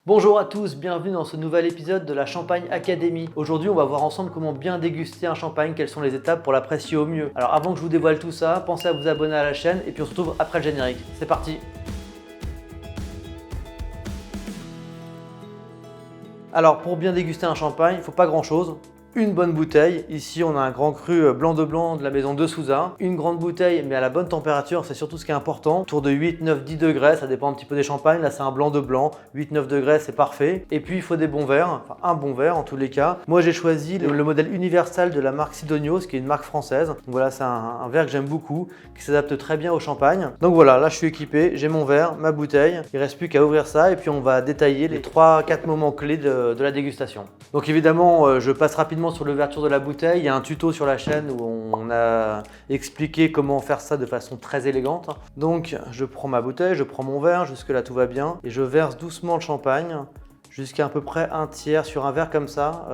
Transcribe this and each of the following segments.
Bonjour à tous, bienvenue dans ce nouvel épisode de la Champagne Academy. Aujourd'hui, on va voir ensemble comment bien déguster un champagne, quelles sont les étapes pour l'apprécier au mieux. Alors avant que je vous dévoile tout ça, pensez à vous abonner à la chaîne et puis on se retrouve après le générique. C'est parti! Alors pour bien déguster un champagne, il ne faut pas grand chose. Une bonne bouteille, ici on a un grand cru blanc de blanc de la maison de Souza. Une grande bouteille mais à la bonne température, c'est surtout ce qui est important. Autour de 8, 9, 10 degrés, ça dépend un petit peu des champagnes. Là c'est un blanc de blanc, 8, 9 degrés c'est parfait. Et puis il faut des bons verres, enfin un bon verre en tous les cas. Moi j'ai choisi le modèle universal de la marque Sidonios, qui est une marque française. Donc voilà, c'est un verre que j'aime beaucoup, qui s'adapte très bien au champagne. Donc voilà, là je suis équipé, j'ai mon verre, ma bouteille. Il ne reste plus qu'à ouvrir ça et puis on va détailler les 3-4 moments clés de la dégustation. Donc évidemment, je passe rapidement sur l'ouverture de la bouteille. Il y a un tuto sur la chaîne où on a expliqué comment faire ça de façon très élégante. Donc je prends ma bouteille, je prends mon verre, jusque là tout va bien et je verse doucement le champagne jusqu'à à peu près un tiers sur un verre comme ça.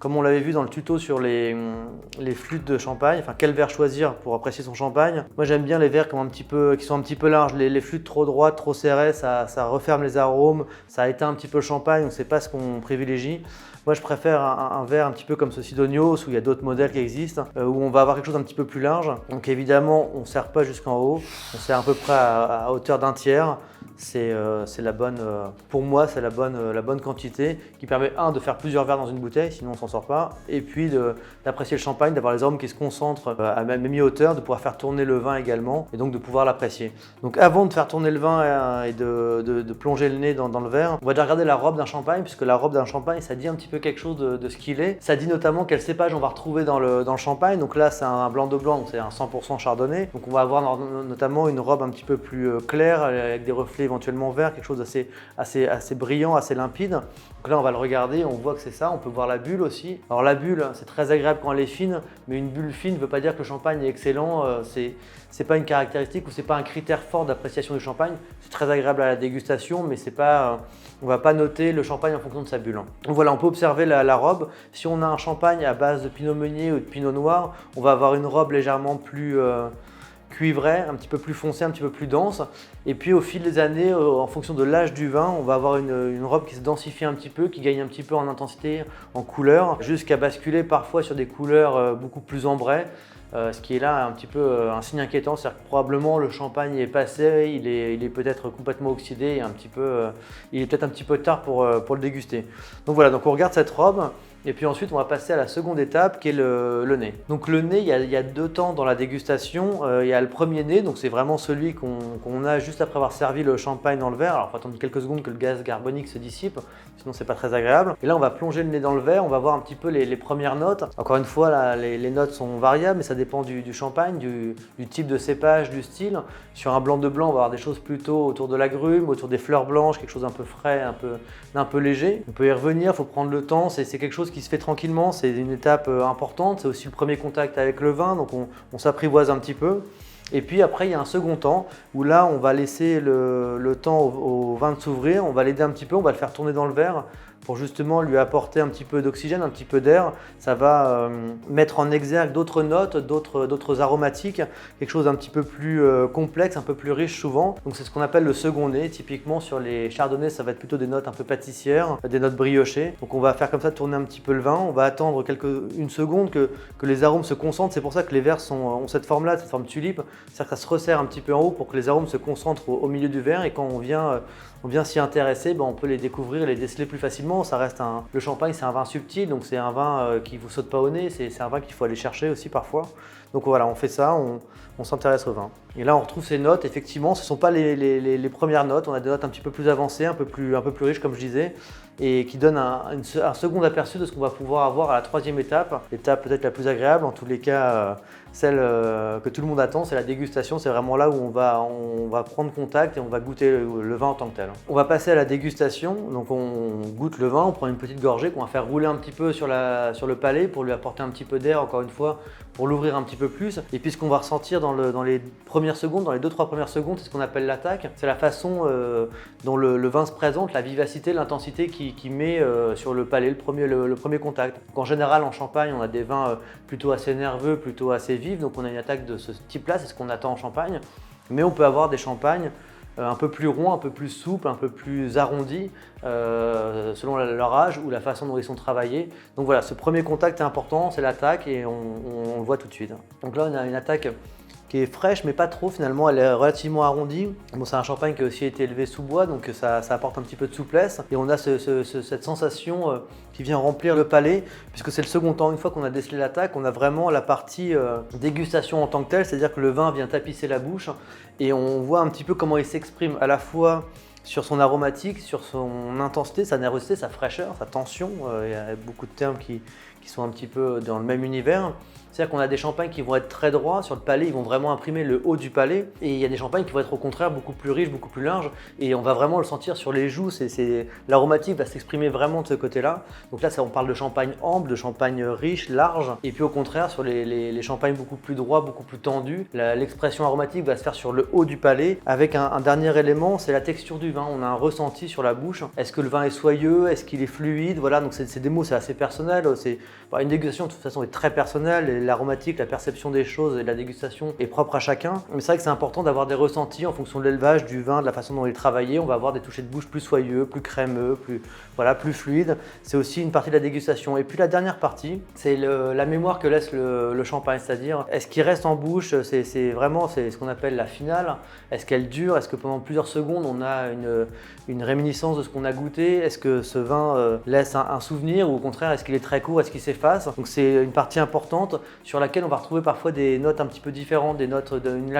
Comme on l'avait vu dans le tuto sur les flûtes de champagne, enfin quel verre choisir pour apprécier son champagne. Moi j'aime bien les verres qui sont un petit peu larges. Les flûtes trop droites, trop serrées, ça referme les arômes, ça éteint un petit peu le champagne, donc c'est pas ce qu'on privilégie. Moi je préfère un verre un petit peu comme ce Sidonios, où il y a d'autres modèles qui existent, où on va avoir quelque chose d'un petit peu plus large. Donc évidemment on ne serre pas jusqu'en haut, on serre à peu près à hauteur d'un tiers. C'est la bonne, pour moi c'est la bonne quantité qui permet de faire plusieurs verres dans une bouteille, sinon on s'en sort pas, et puis d'apprécier le champagne, d'avoir les arômes qui se concentrent à mi-hauteur, de pouvoir faire tourner le vin également et donc de pouvoir l'apprécier. Donc avant de faire tourner le vin et de plonger le nez dans le verre, on va déjà regarder la robe d'un champagne, puisque la robe d'un champagne ça dit un petit peu quelque chose de ce qu'il est. Ça dit notamment quel cépage on va retrouver dans le champagne. Donc là c'est un blanc de blanc, donc c'est un 100% chardonnay, donc on va avoir notamment une robe un petit peu plus claire avec des reflets éventuellement vert, quelque chose assez brillant, assez limpide. Donc là on va le regarder, on voit que c'est ça, on peut voir la bulle aussi. Alors la bulle c'est très agréable quand elle est fine, mais une bulle fine ne veut pas dire que le champagne est excellent, c'est pas une caractéristique ou c'est pas un critère fort d'appréciation du champagne. C'est très agréable à la dégustation, mais c'est pas, on va pas noter le champagne en fonction de sa bulle. Donc voilà, on peut observer la robe. Si on a un champagne à base de pinot meunier ou de pinot noir, on va avoir une robe légèrement plus cuivré, un petit peu plus foncé, un petit peu plus dense. Et puis au fil des années, en fonction de l'âge du vin, on va avoir une robe qui se densifie un petit peu, qui gagne un petit peu en intensité, en couleur, jusqu'à basculer parfois sur des couleurs beaucoup plus ambrées. Ce qui est là un petit peu un signe inquiétant, c'est-à-dire que probablement le champagne est passé, il est peut-être complètement oxydé et il est peut-être un petit peu tard pour le déguster. Donc voilà, donc on regarde cette robe. Et puis ensuite, on va passer à la seconde étape qui est le nez. Donc le nez, il y a deux temps dans la dégustation. Il y a le premier nez, donc c'est vraiment celui qu'on a juste après avoir servi le champagne dans le verre. Alors il faut attendre quelques secondes que le gaz carbonique se dissipe, sinon c'est pas très agréable. Et là, on va plonger le nez dans le verre, on va voir un petit peu les premières notes. Encore une fois, là, les notes sont variables, mais ça dépend du champagne, du type de cépage, du style. Sur un blanc de blanc, on va avoir des choses plutôt autour de l'agrumes, autour des fleurs blanches, quelque chose un peu frais, un peu léger. On peut y revenir, il faut prendre le temps, c'est quelque chose qui se fait tranquillement, c'est une étape importante, c'est aussi le premier contact avec le vin, donc on s'apprivoise un petit peu. Et puis après, il y a un second temps où là, on va laisser le temps au vin de s'ouvrir, on va l'aider un petit peu, on va le faire tourner dans le verre pour justement lui apporter un petit peu d'oxygène, un petit peu d'air. Ça va mettre en exergue d'autres notes, d'autres aromatiques, quelque chose d'un petit peu plus complexe, un peu plus riche souvent. Donc c'est ce qu'on appelle le second nez. Typiquement sur les chardonnays, ça va être plutôt des notes un peu pâtissières, des notes briochées. Donc on va faire comme ça tourner un petit peu le vin. On va attendre une seconde que les arômes se concentrent. C'est pour ça que les verres ont cette forme-là, cette forme tulipe. C'est-à-dire que ça se resserre un petit peu en haut pour que les arômes se concentrent au milieu du verre. Et quand on vient s'y intéresser, on peut les découvrir et les déceler plus facilement. Ça reste le champagne, c'est un vin subtil, donc c'est un vin qui ne vous saute pas au nez, c'est un vin qu'il faut aller chercher aussi parfois. Donc voilà, on fait ça, on s'intéresse au vin. Et là, on retrouve ces notes, effectivement, ce ne sont pas les premières notes, on a des notes un petit peu plus avancées, un peu plus riches, comme je disais, et qui donnent un second aperçu de ce qu'on va pouvoir avoir à la troisième étape, l'étape peut-être la plus agréable, en tous les cas, celle que tout le monde attend, c'est la dégustation. C'est vraiment là où on va prendre contact et on va goûter le vin en tant que tel. On va passer à la dégustation, donc on goûte le vin, on prend une petite gorgée qu'on va faire rouler un petit peu sur le palais pour lui apporter un petit peu d'air, encore une fois, pour l'ouvrir un petit peu plus. Et puis ce qu'on va ressentir dans les premières secondes, dans les 2-3 premières secondes, c'est ce qu'on appelle l'attaque. C'est la façon dont le vin se présente, la vivacité, l'intensité qui met sur le palais, le premier contact. Donc, en général, en Champagne, on a des vins plutôt assez nerveux, plutôt assez vifs, donc on a une attaque de ce type-là, c'est ce qu'on attend en Champagne. Mais on peut avoir des champagnes un peu plus ronds, un peu plus souples, un peu plus arrondis, selon leur âge ou la façon dont ils sont travaillés. Donc voilà, ce premier contact est important, c'est l'attaque et on le voit tout de suite. Donc là, on a une attaque qui est fraîche, mais pas trop finalement, elle est relativement arrondie. Bon, c'est un champagne qui a aussi été élevé sous bois, donc ça apporte un petit peu de souplesse. Et on a cette sensation qui vient remplir le palais, puisque c'est le second temps. Une fois qu'on a décelé l'attaque, on a vraiment la partie dégustation en tant que telle, c'est-à-dire que le vin vient tapisser la bouche et on voit un petit peu comment il s'exprime à la fois sur son aromatique, sur son intensité, sa nervosité, sa fraîcheur, sa tension. Il y a beaucoup de termes qui sont un petit peu dans le même univers. C'est-à-dire qu'on a des champagnes qui vont être très droits sur le palais, ils vont vraiment imprimer le haut du palais. Et il y a des champagnes qui vont être au contraire beaucoup plus riches, beaucoup plus larges. Et on va vraiment le sentir sur les joues. L'aromatique va s'exprimer vraiment de ce côté-là. Donc là, on parle de champagne ample, de champagne riche, large. Et puis au contraire, sur les champagnes beaucoup plus droits, beaucoup plus tendus, l'expression aromatique va se faire sur le haut du palais. Avec un dernier élément, c'est la texture du vin. On a un ressenti sur la bouche. Est-ce que le vin est soyeux? Est-ce qu'il est fluide? Voilà, donc c'est des mots, c'est assez personnel. Une dégustation de toute façon est très personnelle. L'aromatique, la perception des choses et la dégustation est propre à chacun. Mais c'est vrai que c'est important d'avoir des ressentis en fonction de l'élevage, du vin, de la façon dont il est travaillé. On va avoir des touchés de bouche plus soyeux, plus crémeux, plus fluides. C'est aussi une partie de la dégustation. Et puis la dernière partie, c'est la mémoire que laisse le champagne, c'est-à-dire est-ce qu'il reste en bouche, c'est vraiment ce qu'on appelle la finale. Est-ce qu'elle dure? Est-ce que pendant plusieurs secondes, on a une réminiscence de ce qu'on a goûté? Est-ce que ce vin laisse un souvenir ou au contraire, est-ce qu'il est très court? Est-ce qu'il s'efface? Donc c'est une partie importante sur laquelle on va retrouver parfois des notes un petit peu différentes, des notes d'une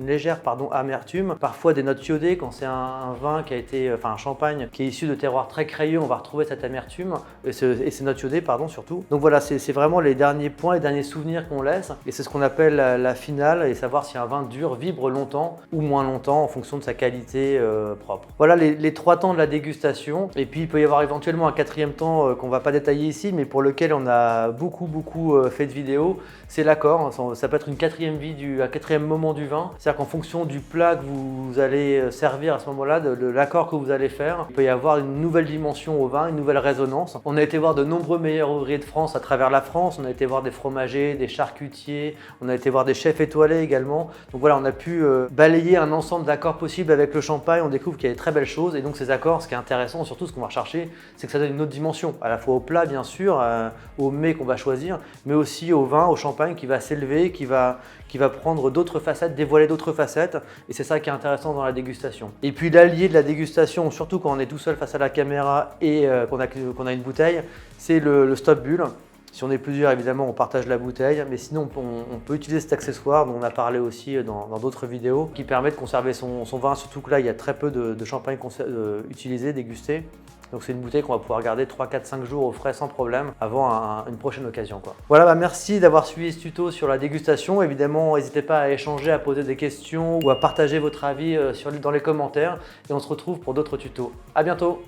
légère amertume, parfois des notes iodées quand c'est un vin qui a été, un champagne qui est issu de terroirs très crayeux, on va retrouver cette amertume et ces notes iodées surtout. Donc voilà, c'est vraiment les derniers points, les derniers souvenirs qu'on laisse et c'est ce qu'on appelle la finale et savoir si un vin vibre longtemps ou moins longtemps en fonction de sa qualité propre. Voilà les 3 temps de la dégustation et puis il peut y avoir éventuellement un 4e temps qu'on ne va pas détailler ici mais pour lequel on a beaucoup fait de vidéos, c'est l'accord. Ça peut être une 4e vie, un 4e moment du vin. C'est-à-dire qu'en fonction du plat que vous allez servir à ce moment-là, de l'accord que vous allez faire, il peut y avoir une nouvelle dimension au vin, une nouvelle résonance. On a été voir de nombreux meilleurs ouvriers de France à travers la France. On a été voir des fromagers, des charcutiers, on a été voir des chefs étoilés également. Donc voilà, on a pu balayer un ensemble d'accords possibles avec le champagne. On découvre qu'il y a des très belles choses et donc ces accords, ce qui est intéressant, surtout ce qu'on va rechercher, c'est que ça donne une autre dimension, à la fois au plat bien sûr, au mets qu'on va choisir, mais aussi au vin, au champagne qui va s'élever, qui va prendre d'autres facettes, dévoiler d'autres facettes et c'est ça qui est intéressant dans la dégustation. Et puis l'allié de la dégustation, surtout quand on est tout seul face à la caméra et qu'on a une bouteille, c'est le stop bulle. Si on est plusieurs, évidemment, on partage la bouteille, mais sinon on peut utiliser cet accessoire dont on a parlé aussi dans d'autres vidéos qui permet de conserver son vin, surtout que là il y a très peu de champagne utilisé, dégusté. Donc c'est une bouteille qu'on va pouvoir garder 3, 4, 5 jours au frais sans problème avant une prochaine occasion, quoi. Voilà, merci d'avoir suivi ce tuto sur la dégustation. Évidemment, n'hésitez pas à échanger, à poser des questions ou à partager votre avis dans les commentaires. Et on se retrouve pour d'autres tutos. À bientôt!